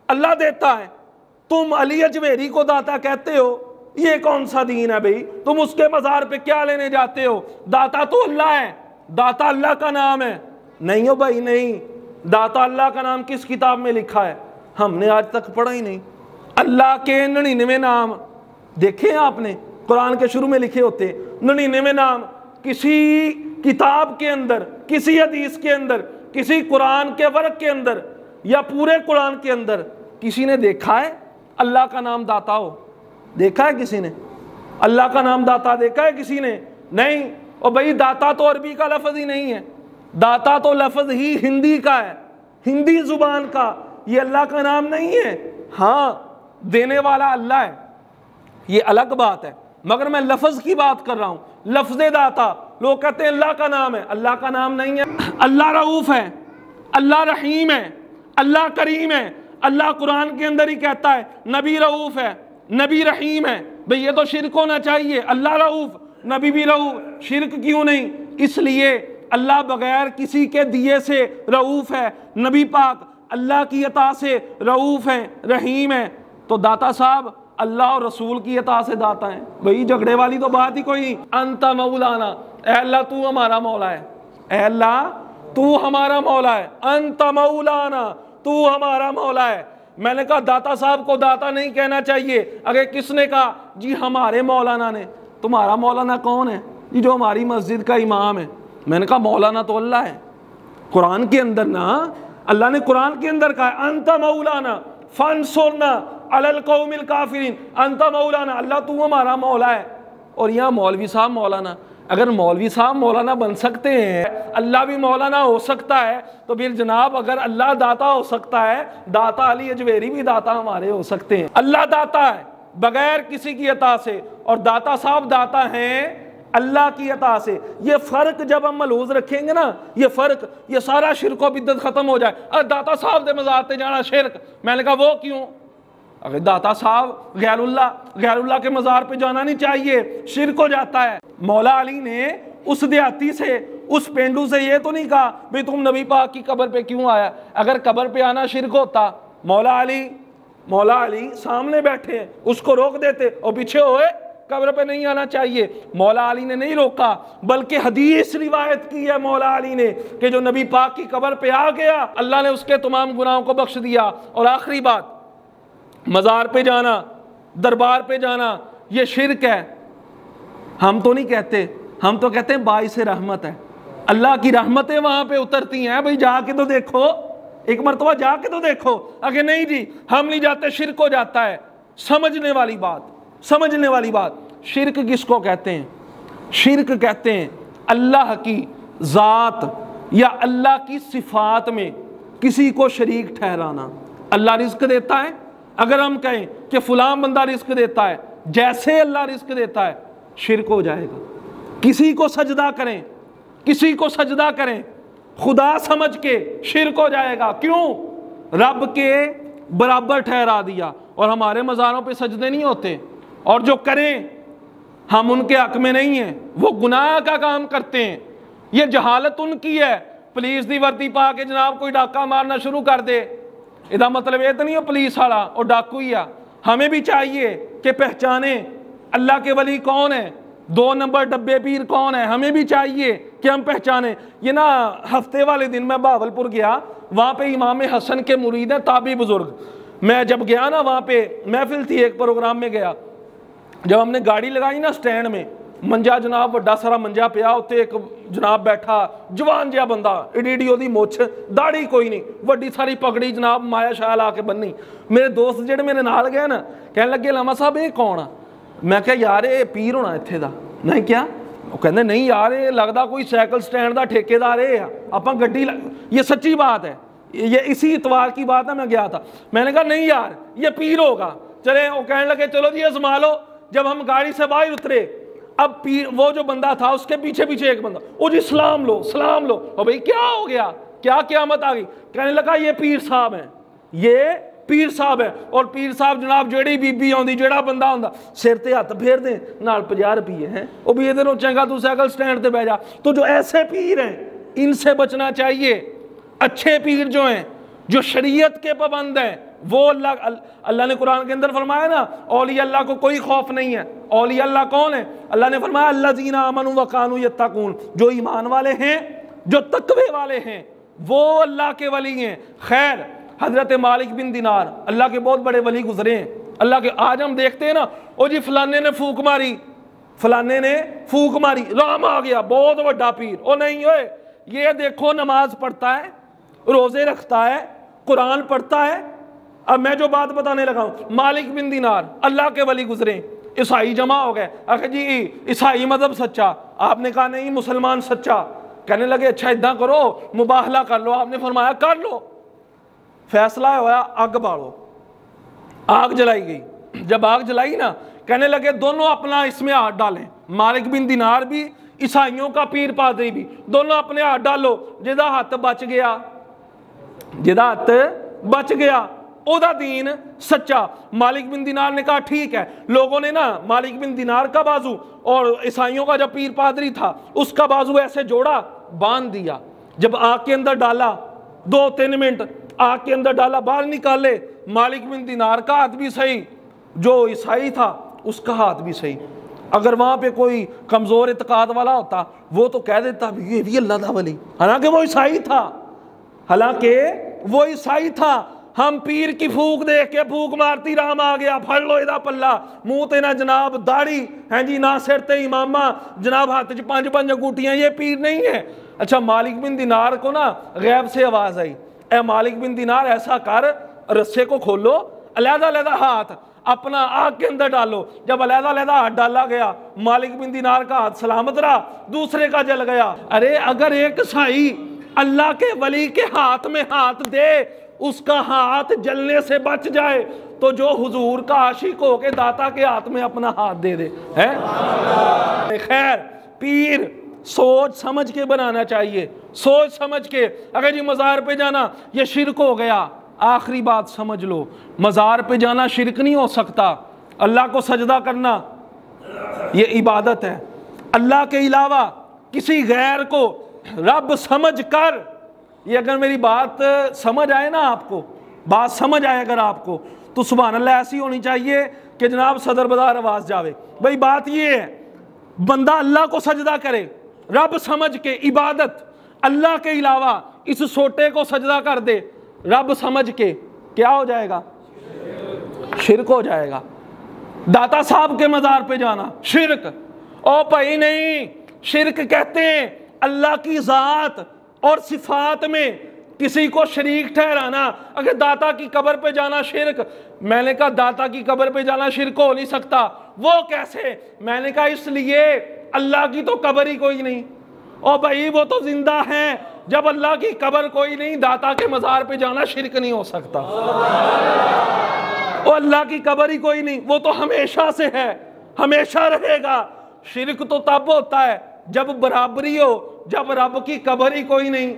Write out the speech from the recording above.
اللہ دیتا ہے. تم علی اجمیری کو داتا کہتے ہو, یہ کون سا دین ہے بھائی؟ تم اس کے مزار پہ کیا لینے جاتے ہو؟ داتا تو اللہ ہے, داتا اللہ کا نام ہے. نہیں ہو بھائی نہیں, داتا اللہ کا نام کس کتاب میں لکھا ہے؟ ہم نے آج تک پڑھا ہی نہیں. اللہ کے 99 نام دیکھے ہیں آپ نے؟ قرآن کے شروع میں لکھے ہوتے 99 نام. کسی کتاب کے اندر, کسی حدیث کے اندر, کسی قرآن کے ورق کے اندر یا پورے قرآن کے اندر کسی نے دیکھا ہے اللہ کا نام داتا ہو؟ دیکھا ہے کسی نے اللہ کا نام داتا؟ دیکھا ہے کسی نے؟ نہیں. اور بھائی داتا تو عربی کا لفظ ہی نہیں ہے, داتا تو لفظ ہی ہندی کا ہے, ہندی زبان کا. یہ اللہ کا نام نہیں ہے. ہاں دینے والا اللہ ہے, یہ الگ بات ہے, مگر میں لفظ کی بات کر رہا ہوں. لفظ داتا لوگ کہتے ہیں اللہ کا نام ہے, اللہ کا نام نہیں ہے. اللہ رؤوف ہے, اللہ رحیم ہے, اللہ کریم ہے. اللہ قرآن کے اندر ہی کہتا ہے نبی رؤوف ہے, نبی رحیم ہے. بھئی یہ تو شرک ہونا چاہیے, اللہ رؤوف نبی بھی رؤوف. شرک کیوں نہیں؟ اس لیے اللہ بغیر کسی کے دیے سے رؤوف ہے, نبی پاک اللہ کی عطا سے رؤوف ہیں, رحیم ہیں. تو داتا صاحب اللہ اور رسول کی عطا سے داتا ہیں. بھئی جھگڑے والی تو بات ہی کوئی نہیں. انت مولانا, اے اللہ تو ہمارا مولا ہے, اے اللہ تو ہمارا مولا ہے. انت مولانا, تو ہمارا مولا ہے. میں نے کہا داتا صاحب کو داتا نہیں کہنا چاہیے. اگر کس نے کہا جی ہمارے مولانا نے. تمہارا مولانا کون ہے جی؟ جو ہماری مسجد کا امام ہے. میں نے کہا مولانا تو اللہ ہے. قرآن کے اندر نا اللہ نے قرآن کے اندر کہا انت مولانا فانصرنا علی القوم الکافرین. انت مولانا, اللہ تو ہمارا مولا ہے. اور یہاں مولوی صاحب مولانا. اگر مولوی صاحب مولانا بن سکتے ہیں, اللہ بھی مولانا ہو سکتا ہے, تو پھر جناب اگر اللہ داتا ہو سکتا ہے, داتا علی اجمیری بھی داتا ہمارے ہو سکتے ہیں. اللہ داتا ہے بغیر کسی کی عطا سے, اور داتا صاحب داتا ہیں اللہ کی عطا سے. یہ فرق جب ہم ملحوظ رکھیں گے نا, یہ فرق, یہ سارا شرک و بدعت ختم ہو جائے. ارے داتا صاحب دے مزار تے جانا شرک. میں نے کہا وہ کیوں؟ اگر داتا صاحب غیر اللہ کے مزار پہ جانا نہیں چاہیے, شرک ہو جاتا ہے. مولا علی نے اس دیہاتی سے, اس پینڈو سے یہ تو نہیں کہا بھئی تم نبی پاک کی قبر پہ کیوں آیا. اگر قبر پہ آنا شرک ہوتا, مولا علی سامنے بیٹھے, اس کو روک دیتے اور پیچھے ہوئے قبر پہ نہیں آنا چاہیے. مولا علی نے نہیں روکا, بلکہ حدیث روایت کی ہے مولا علی نے کہ جو نبی پاک کی قبر پہ آ گیا اللہ نے اس کے تمام گناہوں کو بخش دیا. اور آخری بات, مزار پہ جانا, دربار پہ جانا, یہ شرک ہے. ہم تو نہیں کہتے, ہم تو کہتے ہیں باعث رحمت ہے, اللہ کی رحمتیں وہاں پہ اترتی ہیں. بھئی جا کے تو دیکھو, ایک مرتبہ جا کے تو دیکھو. اگر نہیں جی ہم نہیں جاتے, شرک ہو جاتا ہے. سمجھنے والی بات, شرک کس کو کہتے ہیں؟ شرک کہتے ہیں اللہ کی ذات یا اللہ کی صفات میں کسی کو شریک ٹھہرانا. اللہ رزق دیتا ہے, اگر ہم کہیں کہ فلاں بندہ رزق دیتا ہے جیسے اللہ رزق دیتا ہے, شرک ہو جائے گا. کسی کو سجدہ کریں خدا سمجھ کے, شرک ہو جائے گا. کیوں؟ رب کے برابر ٹھہرا دیا. اور ہمارے مزاروں پہ سجدے نہیں ہوتے, اور جو کریں ہم ان کے حق میں نہیں ہیں, وہ گناہ کا کام کرتے ہیں. یہ جہالت ان کی ہے. پولیس دی وردی پا کے جناب کوئی ڈاکہ مارنا شروع کر دے, ادا مطلب یہ تو نہیں ہو پولیس والا اور ڈاکو ہی ہے. ہمیں بھی چاہیے کہ پہچانیں اللہ کے ولی کون ہے, 2 نمبر ڈبے پیر کون ہے. ہمیں بھی چاہیے کہ ہم پہچانیں. یہ نا ہفتے والے دن میں بہاولپور گیا, وہاں پہ امام حسن کے مرید ہیں تابعی بزرگ. میں جب گیا نا وہاں پہ محفل تھی, ایک پروگرام میں گیا, جب ہم نے گاڑی لگائی نا سٹینڈ میں, منجا جناب وڈا سارا منجا پیا, اتنے ایک جناب بیٹھا جوان جہا بندہ, ایڈی اودی مچھ, داڑھی کوئی نہیں, وڈی ساری پگڑی جناب مایا شاہ لا کے بننی. میرے دوست جڑے میرے نال گئے نا کہنے لگے لاما صاحب یہ کون آ؟ میں کہا یار یہ پیر ہونا اتنے دا. نہیں کیا؟ وہ کہندے نہیں یار یہ لگتا کوئی سائیکل سٹینڈ دا ٹھیکیدار ہے, اپاں گڈی. یہ سچی بات ہے, یہ اسی اتوار کی بات ہے. میں گیا تھا, میں نے کہا نہیں یار یہ پیر ہوگا. چلے وہ کہنے لگے چلو جی ازما لو. جب ہم گاڑی سے باہر اترے, اب وہ جو بندہ تھا اس کے پیچھے ایک بندہ, او جی سلام لو. اور بھئی کیا ہو گیا, کیا قیامت آ گئی؟ کہنے لگا یہ پیر صاحب ہیں, یہ پیر صاحب ہے. اور پیر صاحب جناب جیڑی بی بی آندی, جیڑا بندہ آندا, سر تے ہاتھ پھیر دیں, نال 50 روپیے ہیں, او بھی ادھروں چنگا تو سائیکل سٹینڈ تے بیٹھ جا. تو جو ایسے پیر ہیں ان سے بچنا چاہیے. اچھے پیر جو ہیں جو شریعت کے پابند ہیں وہ اللہ نے قرآن کے اندر فرمایا نا اولیاء اللہ کو کوئی خوف نہیں ہے. اولیاء اللہ کون ہے؟ اللہ نے فرمایا الذین آمنوا وکانوا یتقون، جو ایمان والے ہیں، جو تقوی والے ہیں، وہ اللہ کے ولی ہیں. خیر حضرت مالک بن دینار اللہ کے بہت بڑے ولی گزرے ہیں. اللہ کے آج ہم دیکھتے ہیں نا او جی فلانے نے پھونک ماری، فلانے نے پھونک ماری، رام آ گیا بہت بڑا پیر. او نہیں ہوئے، یہ دیکھو نماز پڑھتا ہے، روزے رکھتا ہے، قرآن پڑھتا ہے. اب میں جو بات بتانے لگا ہوں، مالک بن دینار اللہ کے ولی گزرے، عیسائی جمع ہو گئے، اگر جی عیسائی مذہب سچا، آپ نے کہا نہیں مسلمان سچا. کہنے لگے اچھا ادھا کرو مباہلہ کر لو، آپ نے فرمایا کر لو. فیصلہ ہوا آگ بالو، آگ جلائی گئی. جب آگ جلائی نا کہنے لگے دونوں اپنا اس میں ہاتھ ڈالیں، مالک بن دینار بھی عیسائیوں کا پیر پادری بھی، دونوں اپنے ہاتھ ڈالو. جدا ہاتھ بچ گیا، جدا ہاتھ بچ گیا او دا دین سچا. مالک بن دینار نے کہا ٹھیک ہے. لوگوں نے نا مالک بن دینار کا بازو اور عیسائیوں کا جو پیر پادری تھا اس کا بازو ایسے جوڑا، باندھ دیا. جب آگ کے اندر ڈالا 2-3 منٹ آگ کے اندر ڈالا، باہر نکالے، مالک بن دینار کا ہاتھ بھی صحیح، جو عیسائی تھا اس کا ہاتھ بھی صحیح. اگر وہاں پہ کوئی کمزور اعتقاد والا ہوتا وہ تو کہہ دیتا یہ بھی اللہ دا ولی، حالانکہ وہ عیسائی تھا، حالانکہ وہ عیسائی تھا. ہم پیر کی پھونک دیکھ کے پھونک مارتی رام آ گیا، پھڑ لو ادا پلہ، منہ تے نہ جناب داڑھی ہیں جی، نہ سر تے امامہ، جناب ہاتھ چ 5 انگوٹھیاں، یہ پیر نہیں ہے. اچھا مالک بن دینار کو نا غیب سے آواز آئی، اے مالک بن دینار ایسا کر رسے کو کھولو، علیحدہ علیحدہ ہاتھ اپنا آگ کے اندر ڈالو. جب علیحدہ علیحدہ ہاتھ ڈالا گیا، مالک بن دینار کا ہاتھ سلامت رہا، دوسرے کا جل گیا. ارے اگر ایک عیسائی اللہ کے ولی کے ہاتھ میں ہاتھ دے، اس کا ہاتھ جلنے سے بچ جائے، تو جو حضور کا عاشق ہو کے داتا کے ہاتھ میں اپنا ہاتھ دے دے ہے. خیر پیر سوچ سمجھ کے بنانا چاہیے، سوچ سمجھ کے. اگر جی مزار پہ جانا یہ شرک ہو گیا، آخری بات سمجھ لو، مزار پہ جانا شرک نہیں ہو سکتا. اللہ کو سجدہ کرنا یہ عبادت ہے. اللہ کے علاوہ کسی غیر کو رب سمجھ کر، یہ اگر میری بات سمجھ آئے نا، آپ کو بات سمجھ آئے اگر آپ کو، تو سبحان اللہ ایسی ہونی چاہیے کہ جناب صدر بازار آواز جاوے. بھائی بات یہ ہے بندہ اللہ کو سجدہ کرے رب سمجھ کے، عبادت اللہ کے علاوہ اس سوٹے کو سجدہ کر دے رب سمجھ کے، کیا ہو جائے گا؟ شرک ہو جائے گا. داتا صاحب کے مزار پہ جانا شرک. او بھائی نہیں، شرک کہتے ہیں اللہ کی ذات اور صفات میں کسی کو شریک ٹھہرانا. اگر داتا کی قبر پہ جانا شرک، میں نے کہا داتا کی قبر پہ جانا شرک ہو نہیں سکتا. وہ کیسے؟ میں نے کہا اس لیے اللہ کی تو قبر ہی کوئی نہیں. او بھائی وہ تو زندہ ہیں، جب اللہ کی قبر کوئی نہیں، داتا کے مزار پہ جانا شرک نہیں ہو سکتا. او اللہ کی قبر ہی کوئی نہیں، وہ تو ہمیشہ سے ہے، ہمیشہ رہے گا. شرک تو تب ہوتا ہے جب برابری ہو، جب رب کی قبر ہی کوئی نہیں.